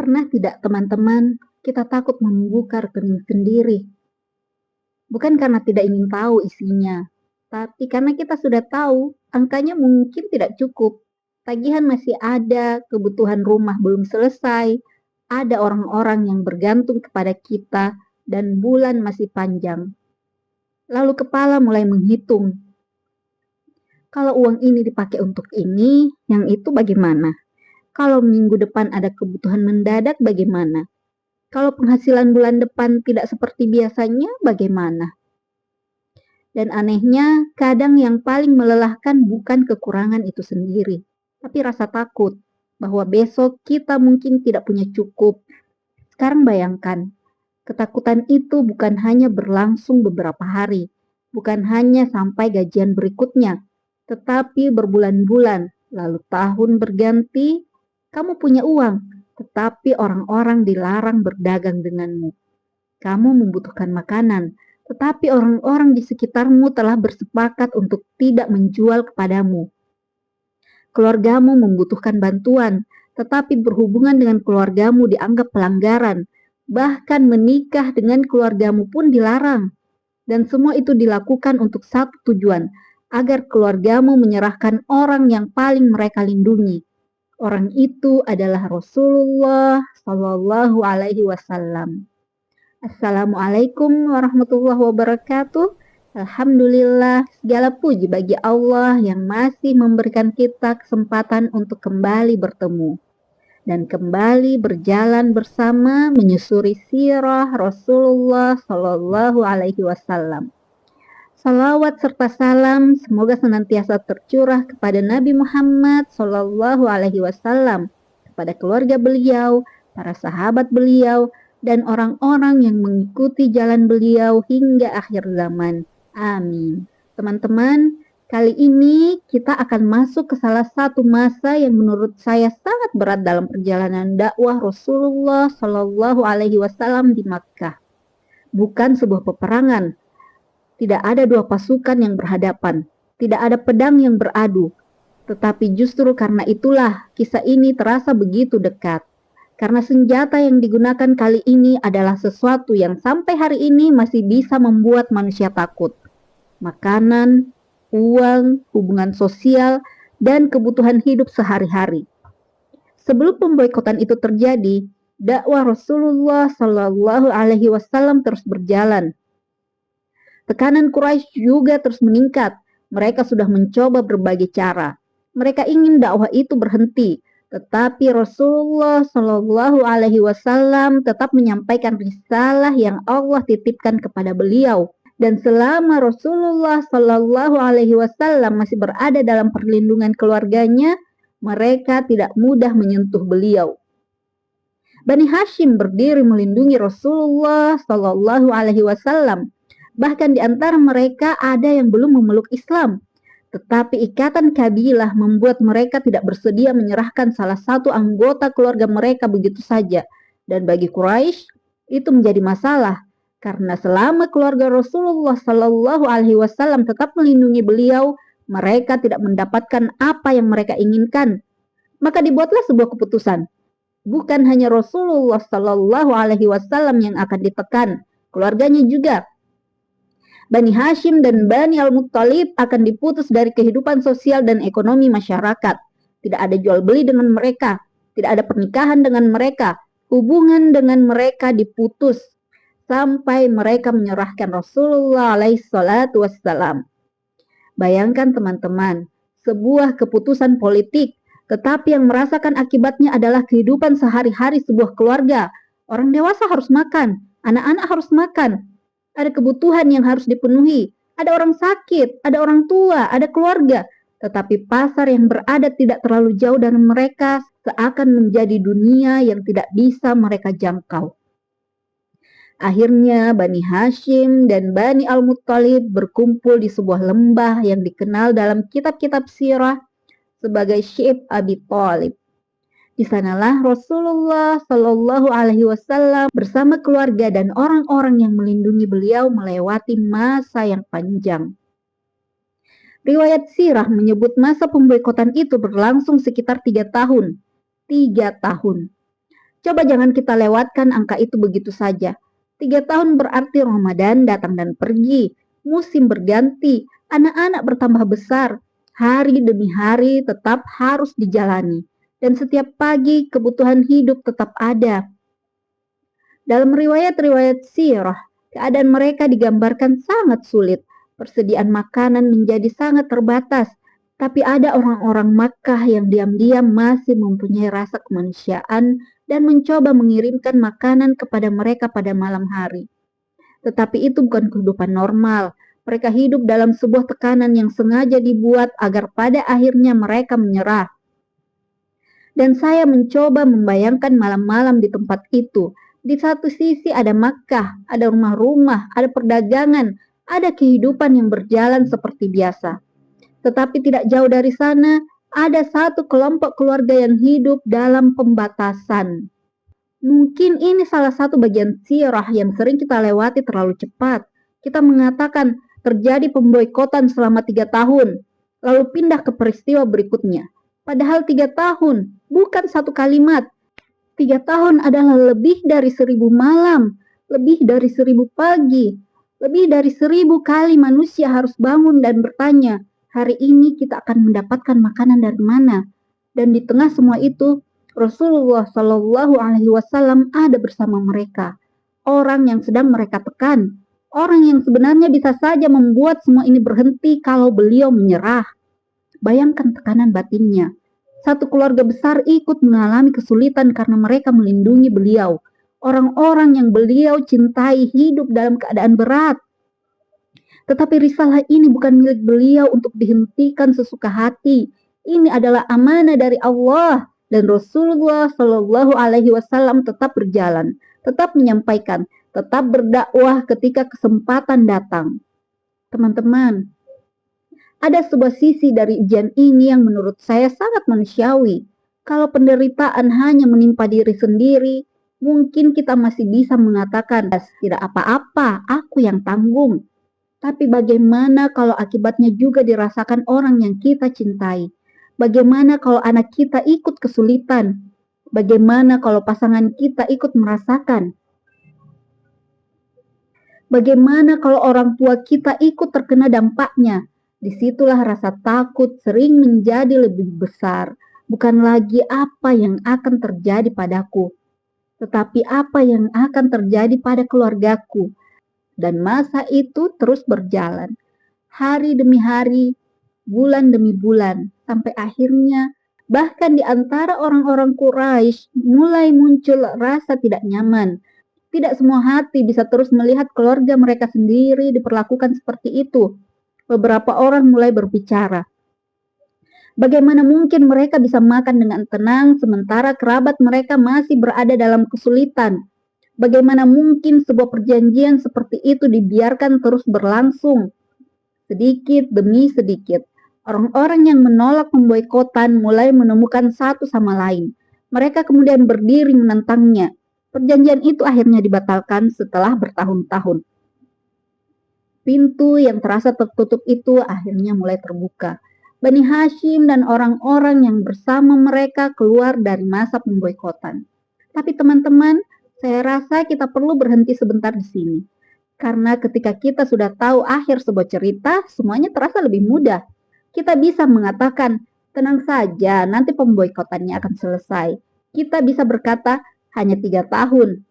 Pernah tidak teman-teman, kita takut membuka rekening sendiri? Bukan karena tidak ingin tahu isinya, tapi karena kita sudah tahu angkanya mungkin tidak cukup. Tagihan masih ada, kebutuhan rumah belum selesai, ada orang-orang yang bergantung kepada kita, dan bulan masih panjang. Lalu kepala mulai menghitung. Kalau uang ini dipakai untuk ini, yang itu bagaimana? Kalau minggu depan ada kebutuhan mendadak bagaimana? Kalau penghasilan bulan depan tidak seperti biasanya, bagaimana? Dan anehnya, kadang yang paling melelahkan bukan kekurangan itu sendiri, tapi rasa takut bahwa besok kita mungkin tidak punya cukup. Sekarang bayangkan, ketakutan itu bukan hanya berlangsung beberapa hari, bukan hanya sampai gajian berikutnya, tetapi berbulan-bulan, lalu tahun berganti, kamu punya uang, tetapi orang-orang dilarang berdagang denganmu. Kamu membutuhkan makanan, tetapi orang-orang di sekitarmu telah bersepakat untuk tidak menjual kepadamu. Keluargamu membutuhkan bantuan, tetapi berhubungan dengan keluargamu dianggap pelanggaran. Bahkan menikah dengan keluargamu pun dilarang. Dan semua itu dilakukan untuk satu tujuan, agar keluargamu menyerahkan orang yang paling mereka lindungi. Orang itu adalah Rasulullah Shallallahu Alaihi Wasallam. Assalamualaikum warahmatullahi wabarakatuh. Alhamdulillah, segala puji bagi Allah yang masih memberikan kita kesempatan untuk kembali bertemu dan kembali berjalan bersama menyusuri sirah Rasulullah Shallallahu Alaihi Wasallam. Salawat serta salam semoga senantiasa tercurah kepada Nabi Muhammad Shallallahu Alaihi Wasallam, kepada keluarga beliau, para sahabat beliau, dan orang-orang yang mengikuti jalan beliau hingga akhir zaman. Amin. Teman-teman, kali ini kita akan masuk ke salah satu masa yang menurut saya sangat berat dalam perjalanan dakwah Rasulullah Shallallahu Alaihi Wasallam di Makkah. Bukan sebuah peperangan. Tidak ada dua pasukan yang berhadapan. Tidak ada pedang yang beradu. Tetapi justru karena itulah kisah ini terasa begitu dekat. Karena senjata yang digunakan kali ini adalah sesuatu yang sampai hari ini masih bisa membuat manusia takut. Makanan, uang, hubungan sosial, dan kebutuhan hidup sehari-hari. Sebelum pemboikotan itu terjadi, dakwah Rasulullah Shallallahu Alaihi Wasallam terus berjalan. Tekanan Quraisy juga terus meningkat. Mereka sudah mencoba berbagai cara. Mereka ingin dakwah itu berhenti, tetapi Rasulullah Shallallahu Alaihi Wasallam tetap menyampaikan risalah yang Allah titipkan kepada beliau. Dan selama Rasulullah Shallallahu Alaihi Wasallam masih berada dalam perlindungan keluarganya, mereka tidak mudah menyentuh beliau. Bani Hashim berdiri melindungi Rasulullah Shallallahu Alaihi Wasallam. Bahkan di antara mereka ada yang belum memeluk Islam. Tetapi ikatan kabilah membuat mereka tidak bersedia menyerahkan salah satu anggota keluarga mereka begitu saja. Dan bagi Quraisy itu menjadi masalah. Karena selama keluarga Rasulullah Shallallahu Alaihi Wasallam tetap melindungi beliau, mereka tidak mendapatkan apa yang mereka inginkan. Maka dibuatlah sebuah keputusan. Bukan hanya Rasulullah Shallallahu Alaihi Wasallam yang akan ditekan, keluarganya juga. Bani Hashim dan Bani Al-Muttalib akan diputus dari kehidupan sosial dan ekonomi masyarakat. Tidak ada jual beli dengan mereka, tidak ada pernikahan dengan mereka, hubungan dengan mereka diputus sampai mereka menyerahkan Rasulullah SAW. Bayangkan teman-teman, sebuah keputusan politik, tetapi yang merasakan akibatnya adalah kehidupan sehari-hari sebuah keluarga. Orang dewasa harus makan, anak-anak harus makan. Ada kebutuhan yang harus dipenuhi, ada orang sakit, ada orang tua, ada keluarga. Tetapi pasar yang berada tidak terlalu jauh dari mereka seakan menjadi dunia yang tidak bisa mereka jangkau. Akhirnya Bani Hashim dan Bani Al-Muttalib berkumpul di sebuah lembah yang dikenal dalam kitab-kitab sirah sebagai Syib Abi Thalib. Di sanalah Rasulullah Shallallahu Alaihi Wasallam bersama keluarga dan orang-orang yang melindungi beliau melewati masa yang panjang. Riwayat sirah menyebut masa pemboikotan itu berlangsung sekitar 3 tahun. 3 tahun. Coba jangan kita lewatkan angka itu begitu saja. 3 tahun berarti Ramadan datang dan pergi, musim berganti, anak-anak bertambah besar, hari demi hari tetap harus dijalani. Dan setiap pagi kebutuhan hidup tetap ada. Dalam riwayat-riwayat sirah, keadaan mereka digambarkan sangat sulit. Persediaan makanan menjadi sangat terbatas. Tapi ada orang-orang Makkah yang diam-diam masih mempunyai rasa kemanusiaan dan mencoba mengirimkan makanan kepada mereka pada malam hari. Tetapi itu bukan kehidupan normal. Mereka hidup dalam sebuah tekanan yang sengaja dibuat agar pada akhirnya mereka menyerah. Dan saya mencoba membayangkan malam-malam di tempat itu. Di satu sisi ada Makkah, ada rumah-rumah, ada perdagangan, ada kehidupan yang berjalan seperti biasa. Tetapi tidak jauh dari sana, ada satu kelompok keluarga yang hidup dalam pembatasan. Mungkin ini salah satu bagian sirah yang sering kita lewati terlalu cepat. Kita mengatakan terjadi pemboikotan selama 3 tahun, lalu pindah ke peristiwa berikutnya. Padahal 3 tahun, bukan satu kalimat. 3 tahun adalah lebih dari 1000 malam, lebih dari 1000 pagi, lebih dari 1000 kali manusia harus bangun dan bertanya, hari ini kita akan mendapatkan makanan dari mana? Dan di tengah semua itu, Rasulullah Shallallahu Alaihi Wasallam ada bersama mereka. Orang yang sedang mereka tekan, orang yang sebenarnya bisa saja membuat semua ini berhenti kalau beliau menyerah. Bayangkan tekanan batinnya. Satu keluarga besar ikut mengalami kesulitan karena mereka melindungi beliau. Orang-orang yang beliau cintai hidup dalam keadaan berat. Tetapi risalah ini bukan milik beliau untuk dihentikan sesuka hati. Ini adalah amanah dari Allah dan Rasulullah Shallallahu Alaihi Wasallam tetap berjalan, tetap menyampaikan, tetap berdakwah ketika kesempatan datang. Teman-teman, ada sebuah sisi dari ujian ini yang menurut saya sangat manusiawi. Kalau penderitaan hanya menimpa diri sendiri, mungkin kita masih bisa mengatakan, tidak apa-apa, aku yang tanggung. Tapi bagaimana kalau akibatnya juga dirasakan orang yang kita cintai? Bagaimana kalau anak kita ikut kesulitan? Bagaimana kalau pasangan kita ikut merasakan? Bagaimana kalau orang tua kita ikut terkena dampaknya? Disitulah rasa takut sering menjadi lebih besar. Bukan lagi apa yang akan terjadi padaku, tetapi apa yang akan terjadi pada keluargaku. Dan masa itu terus berjalan. Hari demi hari, bulan demi bulan, sampai akhirnya bahkan di antara orang-orang Quraisy mulai muncul rasa tidak nyaman. Tidak semua hati bisa terus melihat keluarga mereka sendiri diperlakukan seperti itu. Beberapa orang mulai berbicara. Bagaimana mungkin mereka bisa makan dengan tenang sementara kerabat mereka masih berada dalam kesulitan? Bagaimana mungkin sebuah perjanjian seperti itu dibiarkan terus berlangsung? Sedikit demi sedikit, orang-orang yang menolak pemboikotan mulai menemukan satu sama lain. Mereka kemudian berdiri menentangnya. Perjanjian itu akhirnya dibatalkan setelah bertahun-tahun. Pintu yang terasa tertutup itu akhirnya mulai terbuka. Bani Hashim dan orang-orang yang bersama mereka keluar dari masa pemboikotan. Tapi teman-teman, saya rasa kita perlu berhenti sebentar di sini. Karena ketika kita sudah tahu akhir sebuah cerita, semuanya terasa lebih mudah. Kita bisa mengatakan, tenang saja, nanti pemboikotannya akan selesai. Kita bisa berkata, hanya 3 tahun.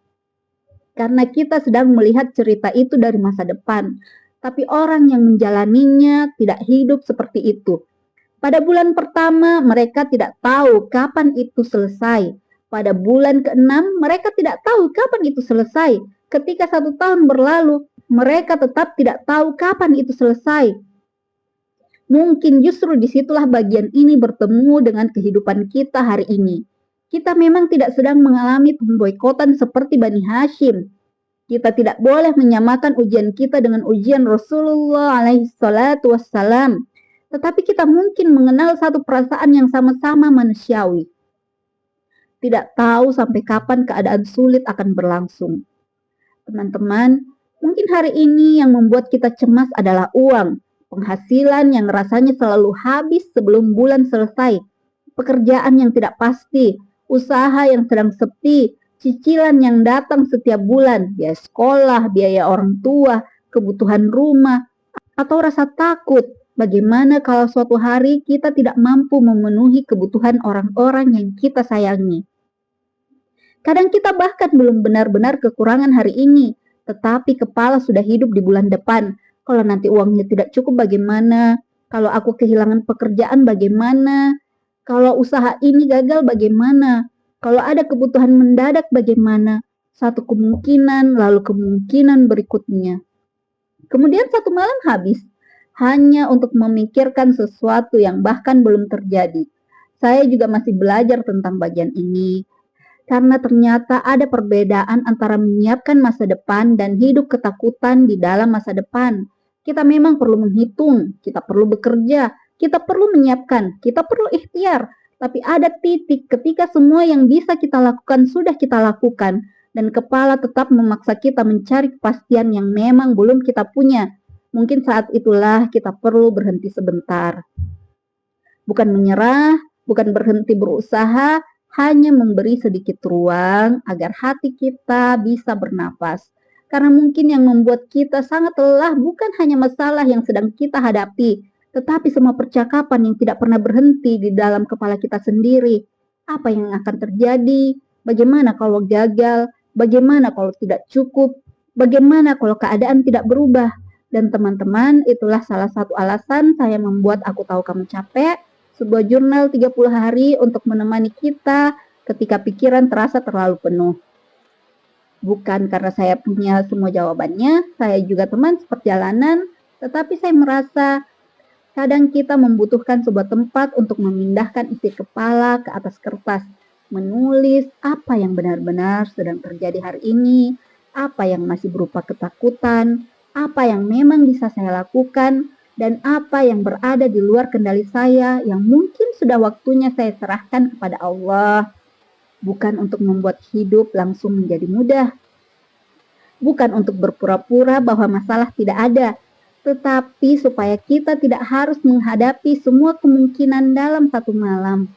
Karena kita sedang melihat cerita itu dari masa depan. Tapi orang yang menjalaninya tidak hidup seperti itu. Pada bulan pertama, mereka tidak tahu kapan itu selesai. Pada bulan ke-6, mereka tidak tahu kapan itu selesai. Ketika 1 tahun berlalu, mereka tetap tidak tahu kapan itu selesai. Mungkin justru disitulah bagian ini bertemu dengan kehidupan kita hari ini. Kita memang tidak sedang mengalami pemboikotan seperti Bani Hashim. Kita tidak boleh menyamakan ujian kita dengan ujian Rasulullah alaihi salatu wassalam. Tetapi kita mungkin mengenal satu perasaan yang sama-sama manusiawi. Tidak tahu sampai kapan keadaan sulit akan berlangsung. Teman-teman, mungkin hari ini yang membuat kita cemas adalah uang. Penghasilan yang rasanya selalu habis sebelum bulan selesai. Pekerjaan yang tidak pasti. Usaha yang sedang sepi. cicilan yang datang setiap bulan, biaya sekolah, biaya orang tua, kebutuhan rumah, atau rasa takut. Bagaimana kalau suatu hari kita tidak mampu memenuhi kebutuhan orang-orang yang kita sayangi? Kadang kita bahkan belum benar-benar kekurangan hari ini, tetapi kepala sudah hidup di bulan depan. Kalau nanti uangnya tidak cukup bagaimana? Kalau aku kehilangan pekerjaan bagaimana? Kalau usaha ini gagal bagaimana? Kalau ada kebutuhan mendadak bagaimana? Satu kemungkinan, lalu kemungkinan berikutnya. Kemudian satu malam habis, hanya untuk memikirkan sesuatu yang bahkan belum terjadi. Saya juga masih belajar tentang bagian ini, karena ternyata ada perbedaan antara menyiapkan masa depan dan hidup ketakutan di dalam masa depan. Kita memang perlu menghitung, kita perlu bekerja, kita perlu menyiapkan, kita perlu ikhtiar. Tapi ada titik ketika semua yang bisa kita lakukan sudah kita lakukan, dan kepala tetap memaksa kita mencari kepastian yang memang belum kita punya. Mungkin saat itulah kita perlu berhenti sebentar. Bukan menyerah, bukan berhenti berusaha, hanya memberi sedikit ruang agar hati kita bisa bernapas. Karena mungkin yang membuat kita sangat lelah bukan hanya masalah yang sedang kita hadapi, tetapi semua percakapan yang tidak pernah berhenti di dalam kepala kita sendiri. Apa yang akan terjadi? Bagaimana kalau gagal? Bagaimana kalau tidak cukup? Bagaimana kalau keadaan tidak berubah? Dan teman-teman, itulah salah satu alasan saya membuat Aku Tahu Kamu Capek, sebuah jurnal 30 hari untuk menemani kita ketika pikiran terasa terlalu penuh. Bukan karena saya punya semua jawabannya, saya juga teman seperjalanan, tetapi saya merasa kadang kita membutuhkan sebuah tempat untuk memindahkan isi kepala ke atas kertas, menulis apa yang benar-benar sedang terjadi hari ini, apa yang masih berupa ketakutan, apa yang memang bisa saya lakukan, dan apa yang berada di luar kendali saya yang mungkin sudah waktunya saya serahkan kepada Allah. Bukan untuk membuat hidup langsung menjadi mudah. Bukan untuk berpura-pura bahwa masalah tidak ada, tetapi supaya kita tidak harus menghadapi semua kemungkinan dalam satu malam.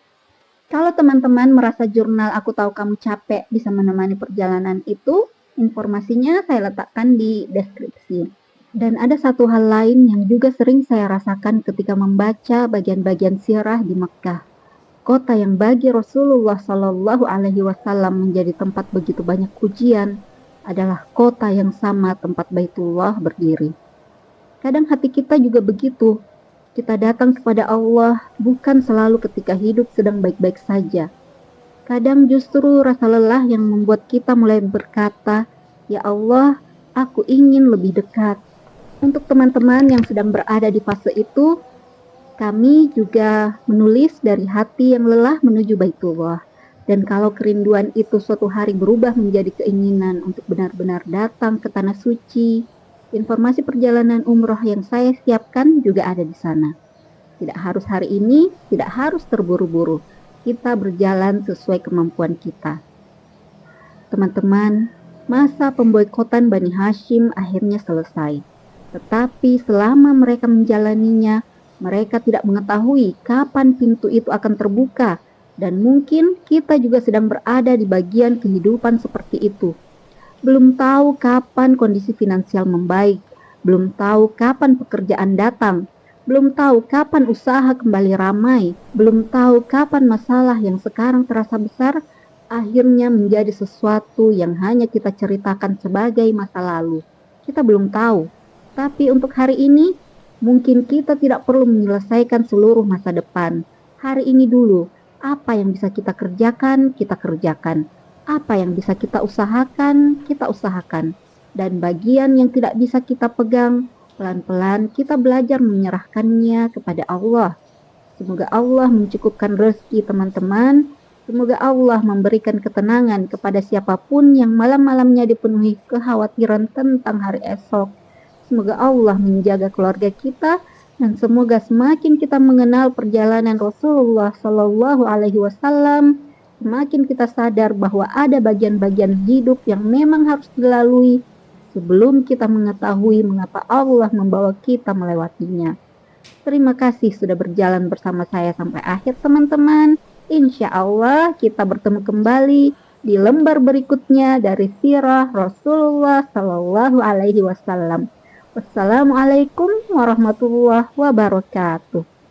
Kalau teman-teman merasa jurnal Aku Tahu Kamu Capek bisa menemani perjalanan itu, informasinya saya letakkan di deskripsi. Dan ada satu hal lain yang juga sering saya rasakan ketika membaca bagian-bagian sirah di Mekkah. Kota yang bagi Rasulullah Shallallahu Alaihi Wasallam menjadi tempat begitu banyak ujian adalah kota yang sama tempat Baitullah berdiri. Kadang hati kita juga begitu. Kita datang kepada Allah bukan selalu ketika hidup sedang baik-baik saja. Kadang justru rasa lelah yang membuat kita mulai berkata, "Ya Allah, aku ingin lebih dekat." Untuk teman-teman yang sedang berada di fase itu, kami juga menulis dari hati yang lelah menuju Baitullah. Dan kalau kerinduan itu suatu hari berubah menjadi keinginan untuk benar-benar datang ke Tanah Suci, informasi perjalanan umroh yang saya siapkan juga ada di sana. Tidak harus hari ini, tidak harus terburu-buru. Kita berjalan sesuai kemampuan kita. Teman-teman, masa pemboikotan Bani Hashim akhirnya selesai. Tetapi selama mereka menjalaninya, mereka tidak mengetahui kapan pintu itu akan terbuka. Dan mungkin kita juga sedang berada di bagian kehidupan seperti itu. Belum tahu kapan kondisi finansial membaik, belum tahu kapan pekerjaan datang, belum tahu kapan usaha kembali ramai, belum tahu kapan masalah yang sekarang terasa besar akhirnya menjadi sesuatu yang hanya kita ceritakan sebagai masa lalu. Kita belum tahu, tapi untuk hari ini mungkin kita tidak perlu menyelesaikan seluruh masa depan. Hari ini dulu, apa yang bisa kita kerjakan, kita kerjakan. Apa yang bisa kita usahakan, kita usahakan. Dan bagian yang tidak bisa kita pegang, pelan-pelan kita belajar menyerahkannya kepada Allah. Semoga Allah mencukupkan rezeki teman-teman. Semoga Allah memberikan ketenangan kepada siapapun yang malam-malamnya dipenuhi kekhawatiran tentang hari esok. Semoga Allah menjaga keluarga kita dan semoga semakin kita mengenal perjalanan Rasulullah Shallallahu Alaihi Wasallam, semakin kita sadar bahwa ada bagian-bagian hidup yang memang harus dilalui sebelum kita mengetahui mengapa Allah membawa kita melewatinya. Terima kasih sudah berjalan bersama saya sampai akhir teman-teman. Insya Allah kita bertemu kembali di lembar berikutnya dari sirah Rasulullah Shallallahu Alaihi Wasallam. Wassalamualaikum warahmatullahi wabarakatuh.